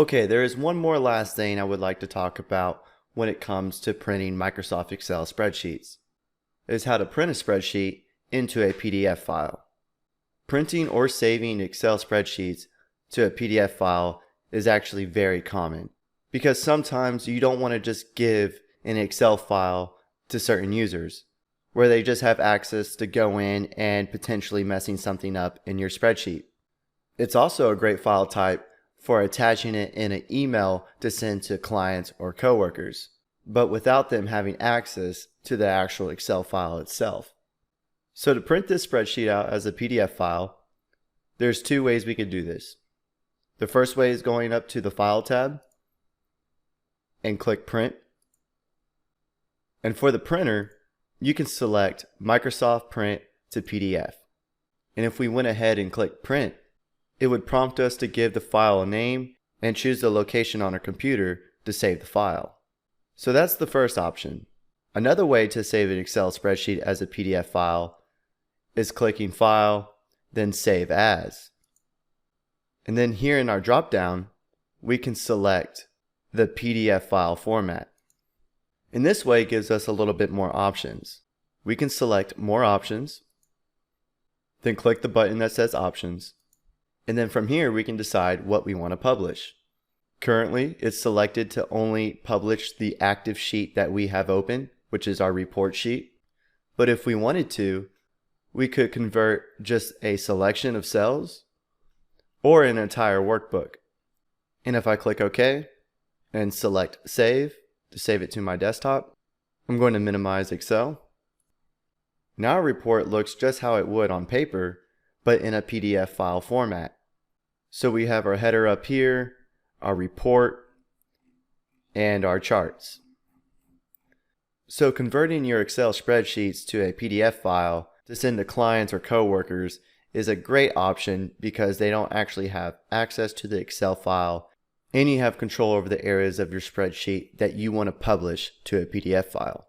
Okay, there is one more last thing I would like to talk about when it comes to printing Microsoft Excel spreadsheets. It is how to print a spreadsheet into a PDF file. Printing or saving Excel spreadsheets to a PDF file is actually very common because sometimes you don't want to just give an Excel file to certain users where they just have access to go in and potentially messing something up in your spreadsheet. It's also a great file type for attaching it in an email to send to clients or coworkers, but without them having access to the actual Excel file itself. So to print this spreadsheet out as a PDF file, there's two ways we could do this. The first way is going up to the File tab and click Print. And for the printer, you can select Microsoft Print to PDF. And if we went ahead and click Print, it would prompt us to give the file a name and choose the location on our computer to save the file. So that's the first option. Another way to save an Excel spreadsheet as a PDF file is clicking File, then Save As. And then here in our drop-down, we can select the PDF file format. In this way, it gives us a little bit more options. We can select More Options, then click the button that says Options, and then from here we can decide what we want to publish. Currently, it's selected to only publish the active sheet that we have open, which is our report sheet. But if we wanted to, we could convert just a selection of cells or an entire workbook. And if I click OK and select Save to save it to my desktop, I'm going to minimize Excel. Now our report looks just how it would on paper, but in a PDF file format. So we have our header up here, our report, and our charts. So converting your Excel spreadsheets to a PDF file to send to clients or coworkers is a great option because they don't actually have access to the Excel file, and you have control over the areas of your spreadsheet that you want to publish to a PDF file.